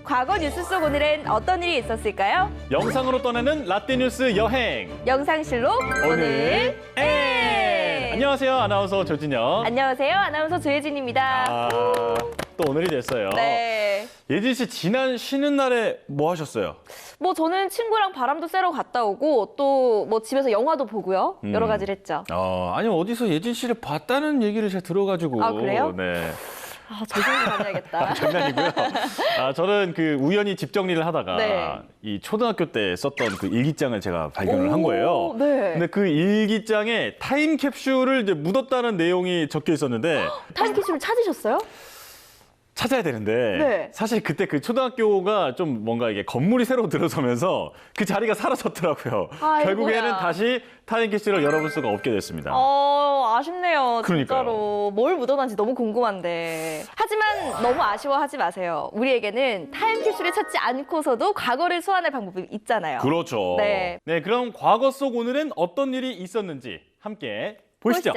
과거 뉴스 속 오늘은 어떤 일이 있었을까요? 영상으로 떠나는 라떼 뉴스 여행. 영상실록 오늘 에! 안녕하세요. 아나운서 조진영. 안녕하세요. 아나운서 조혜진입니다. 또 오늘이 됐어요. 네. 예진 씨 지난 쉬는 날에 뭐 하셨어요? 뭐 저는 친구랑 바람도 쐬러 갔다 오고 또 뭐 집에서 영화도 보고요. 여러 가지를 했죠. 아니 어디서 예진 씨를 봤다는 얘기를 제가 들어가지고. 아, 그래요? 네. 조심히 다녀야겠다. 장난이고요. 저는 그 우연히 집 정리를 하다가 네. 이 초등학교 때 썼던 그 일기장을 제가 발견을 한 거예요. 네. 근데 그 일기장에 타임캡슐을 이제 묻었다는 내용이 적혀 있었는데 타임캡슐을 찾으셨어요? 찾아야 되는데 네. 사실 그때 그 초등학교가 좀 뭔가 이게 건물이 새로 들어서면서 그 자리가 사라졌더라고요. 아이고야. 결국에는 다시 타임캡슐을 열어볼 수가 없게 됐습니다. 아쉽네요. 그러니까요. 진짜로. 뭘 묻어놨는지 너무 궁금한데. 하지만 너무 아쉬워하지 마세요. 우리에게는 타임캡슐을 찾지 않고서도 과거를 소환할 방법이 있잖아요. 그렇죠. 네. 네, 그럼 과거 속 오늘은 어떤 일이 있었는지 함께 보시죠.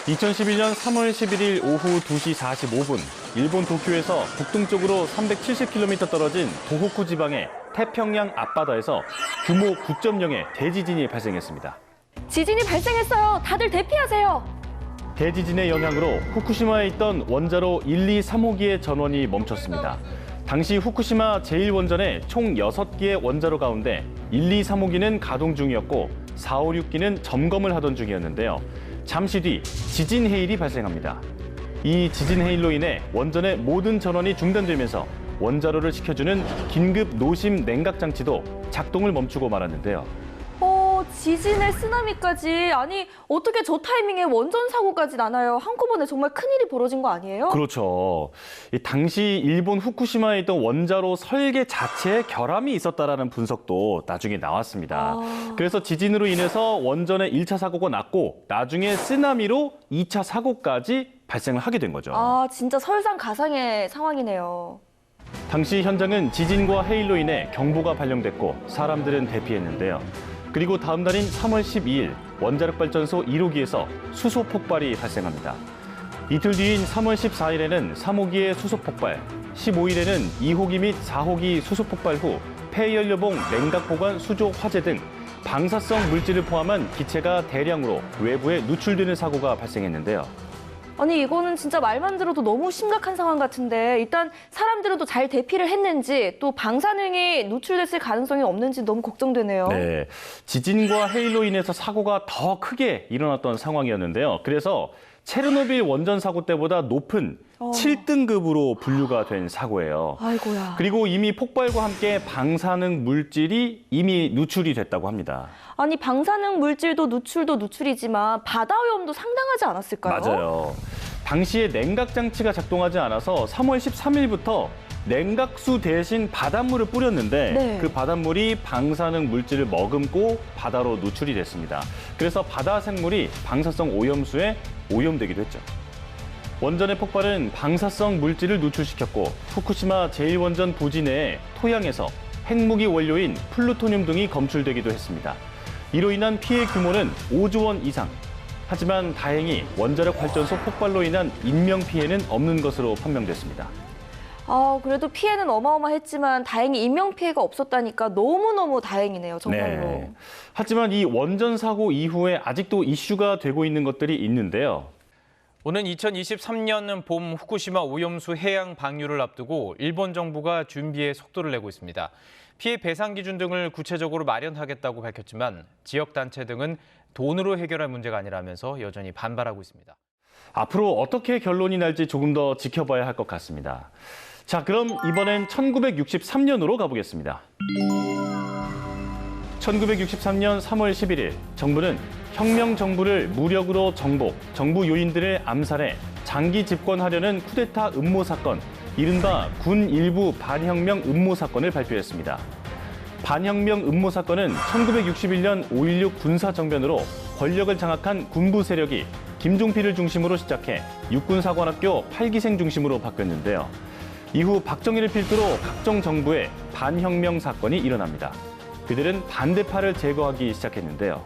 2011년 3월 11일 오후 2시 45분, 일본 도쿄에서 북동쪽으로 370km 떨어진 도호쿠 지방의 태평양 앞바다에서 규모 9.0의 대지진이 발생했습니다. 지진이 발생했어요. 다들 대피하세요. 대지진의 영향으로 후쿠시마에 있던 원자로 1, 2, 3호기의 전원이 멈췄습니다. 당시 후쿠시마 제1원전에 총 6기의 원자로 가운데 1, 2, 3호기는 가동 중이었고 4, 5, 6기는 점검을 하던 중이었는데요. 잠시 뒤 지진 해일이 발생합니다. 이 지진 해일로 인해 원전의 모든 전원이 중단되면서 원자로를 식혀주는 긴급 노심 냉각 장치도 작동을 멈추고 말았는데요. 지진에 쓰나미까지. 아니, 어떻게 저 타이밍에 원전 사고까지 나나요? 한꺼번에 정말 큰일이 벌어진 거 아니에요? 그렇죠. 이 당시 일본 후쿠시마에 있던 원자로 설계 자체에 결함이 있었다라는 분석도 나중에 나왔습니다. 그래서 지진으로 인해서 원전의 1차 사고가 났고 나중에 쓰나미로 2차 사고까지 발생을 하게 된 거죠. 진짜 설상가상의 상황이네요. 당시 현장은 지진과 해일로 인해 경보가 발령됐고 사람들은 대피했는데요. 그리고 다음 달인 3월 12일 원자력발전소 1호기에서 수소 폭발이 발생합니다. 이틀 뒤인 3월 14일에는 3호기의 수소 폭발, 15일에는 2호기 및 4호기 수소 폭발 후 폐연료봉 냉각 보관 수조 화재 등 방사성 물질을 포함한 기체가 대량으로 외부에 누출되는 사고가 발생했는데요. 아니, 이거는 진짜 말만 들어도 너무 심각한 상황 같은데 일단 사람들은 또 잘 대피를 했는지 또 방사능이 노출됐을 가능성이 없는지 너무 걱정되네요. 네, 지진과 해일로 인해서 사고가 더 크게 일어났던 상황이었는데요. 그래서 체르노빌 원전 사고 때보다 높은 7등급으로 분류가 된 사고예요. 아이고야. 그리고 이미 폭발과 함께 방사능 물질이 이미 누출이 됐다고 합니다. 아니, 방사능 물질도 누출도 누출이지만 바다 오염도 상당하지 않았을까요? 맞아요. 당시에 냉각 장치가 작동하지 않아서 3월 13일부터 냉각수 대신 바닷물을 뿌렸는데 네. 그 바닷물이 방사능 물질을 머금고 바다로 누출이 됐습니다. 그래서 바다 생물이 방사성 오염수에 오염되기도 했죠. 원전의 폭발은 방사성 물질을 누출시켰고 후쿠시마 제1원전 부지 내의 토양에서 핵무기 원료인 플루토늄 등이 검출되기도 했습니다. 이로 인한 피해 규모는 5조 원 이상. 하지만 다행히 원자력 발전소 폭발로 인한 인명 피해는 없는 것으로 판명됐습니다. 그래도 피해는 어마어마했지만 다행히 인명 피해가 없었다니까 너무너무 다행이네요, 정말로. 네. 하지만 이 원전 사고 이후에 아직도 이슈가 되고 있는 것들이 있는데요. 오는 2023년 봄 후쿠시마 오염수 해양 방류를 앞두고 일본 정부가 준비에 속도를 내고 있습니다. 피해 배상 기준 등을 구체적으로 마련하겠다고 밝혔지만 지역 단체 등은 돈으로 해결할 문제가 아니라면서 여전히 반발하고 있습니다. 앞으로 어떻게 결론이 날지 조금 더 지켜봐야 할 것 같습니다. 자, 그럼 이번엔 1963년으로 가보겠습니다. 1963년 3월 11일 정부는 혁명 정부를 무력으로 정복, 정부 요인들을 암살해 장기 집권하려는 쿠데타 음모 사건, 이른바 군 일부 반혁명 음모 사건을 발표했습니다. 반혁명 음모 사건은 1961년 5.16 군사정변으로 권력을 장악한 군부 세력이 김종필을 중심으로 시작해 육군사관학교 8기생 중심으로 바뀌었는데요. 이후 박정희를 필두로 각종 정부의 반혁명 사건이 일어납니다. 그들은 반대파를 제거하기 시작했는데요.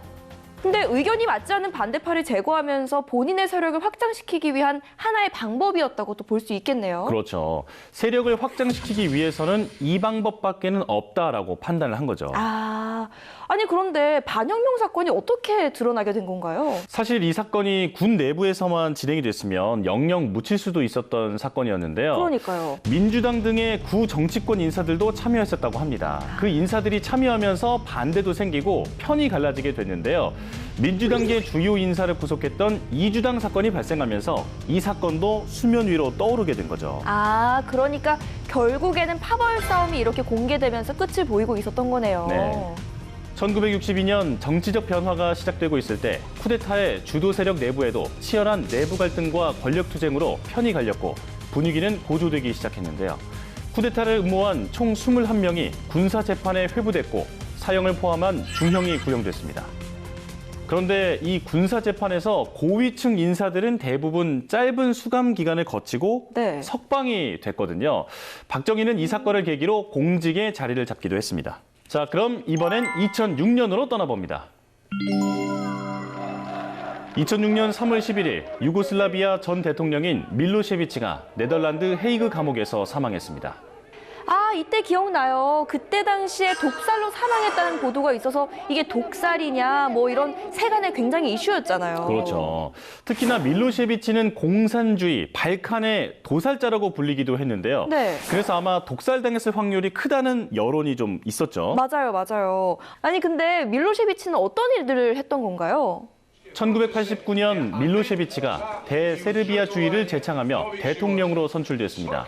근데 의견이 맞지 않는 반대파를 제거하면서 본인의 세력을 확장시키기 위한 하나의 방법이었다고 또 볼 수 있겠네요. 그렇죠. 세력을 확장시키기 위해서는 이 방법밖에는 없다라고 판단을 한 거죠. 아니 그런데 반혁명 사건이 어떻게 드러나게 된 건가요? 사실 이 사건이 군 내부에서만 진행이 됐으면 영영 묻힐 수도 있었던 사건이었는데요. 그러니까요. 민주당 등의 구 정치권 인사들도 참여했었다고 합니다. 그 인사들이 참여하면서 반대도 생기고 편이 갈라지게 됐는데요. 민주당계 주요 인사를 구속했던 이주당 사건이 발생하면서 이 사건도 수면 위로 떠오르게 된 거죠. 그러니까 결국에는 파벌 싸움이 이렇게 공개되면서 끝을 보이고 있었던 거네요. 네. 1962년 정치적 변화가 시작되고 있을 때 쿠데타의 주도 세력 내부에도 치열한 내부 갈등과 권력 투쟁으로 편이 갈렸고 분위기는 고조되기 시작했는데요. 쿠데타를 음모한 총 21명이 군사 재판에 회부됐고 사형을 포함한 중형이 구형됐습니다. 그런데 이 군사 재판에서 고위층 인사들은 대부분 짧은 수감 기간을 거치고 네. 석방이 됐거든요. 박정희는 이 사건을 계기로 공직에 자리를 잡기도 했습니다. 자, 그럼 이번엔 2006년으로 떠나봅니다. 2006년 3월 11일 유고슬라비아 전 대통령인 밀로셰비치가 네덜란드 헤이그 감옥에서 사망했습니다. 이때 기억나요. 그때 당시에 독살로 사망했다는 보도가 있어서 이게 독살이냐 뭐 이런 세간의 굉장히 이슈였잖아요. 그렇죠. 특히나 밀로셰비치는 공산주의, 발칸의 도살자라고 불리기도 했는데요. 네. 그래서 아마 독살당했을 확률이 크다는 여론이 좀 있었죠. 맞아요. 아니 근데 밀로셰비치는 어떤 일들을 했던 건가요? 1989년 밀로셰비치가 대세르비아주의를 제창하며 대통령으로 선출됐습니다.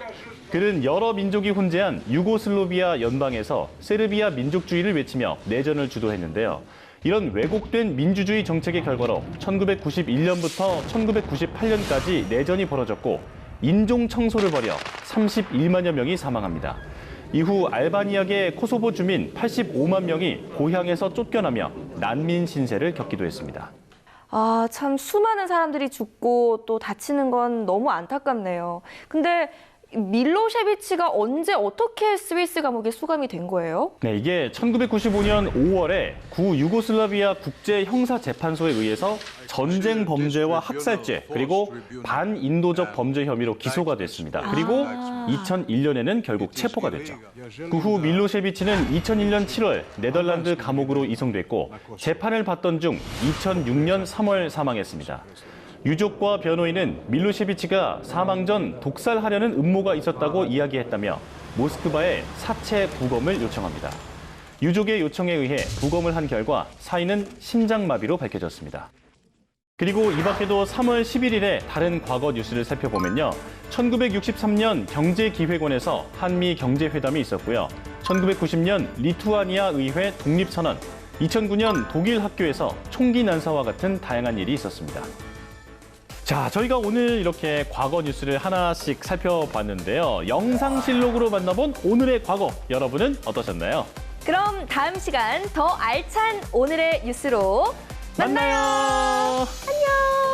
그는 여러 민족이 혼재한 유고슬라비아 연방에서 세르비아 민족주의를 외치며 내전을 주도했는데요. 이런 왜곡된 민주주의 정책의 결과로 1991년부터 1998년까지 내전이 벌어졌고 인종 청소를 벌여 31만여 명이 사망합니다. 이후 알바니아계 코소보 주민 85만 명이 고향에서 쫓겨나며 난민 신세를 겪기도 했습니다. 참 수많은 사람들이 죽고 또 다치는 건 너무 안타깝네요. 근데 밀로셰비치가 언제 어떻게 스위스 감옥에 수감이 된 거예요? 네, 이게 1995년 5월에 구 유고슬라비아 국제형사재판소에 의해서 전쟁 범죄와 학살죄 그리고 반인도적 범죄 혐의로 기소가 됐습니다. 그리고 2001년에는 결국 체포가 됐죠. 그 후 밀로셰비치는 2001년 7월 네덜란드 감옥으로 이송됐고 재판을 받던 중 2006년 3월 사망했습니다. 유족과 변호인은 밀로셰비치가 사망 전 독살하려는 음모가 있었다고 이야기했다며 모스크바에 사체 부검을 요청합니다. 유족의 요청에 의해 부검을 한 결과 사인은 심장마비로 밝혀졌습니다. 그리고 이 밖에도 3월 11일에 다른 과거 뉴스를 살펴보면요. 1963년 경제기획원에서 한미 경제회담이 있었고요. 1990년 리투아니아 의회 독립선언, 2009년 독일 학교에서 총기 난사와 같은 다양한 일이 있었습니다. 자, 저희가 오늘 이렇게 과거 뉴스를 하나씩 살펴봤는데요. 영상실록으로 만나본 오늘의 과거, 여러분은 어떠셨나요? 그럼 다음 시간 더 알찬 오늘의 뉴스로 만나요. 만나요. 안녕.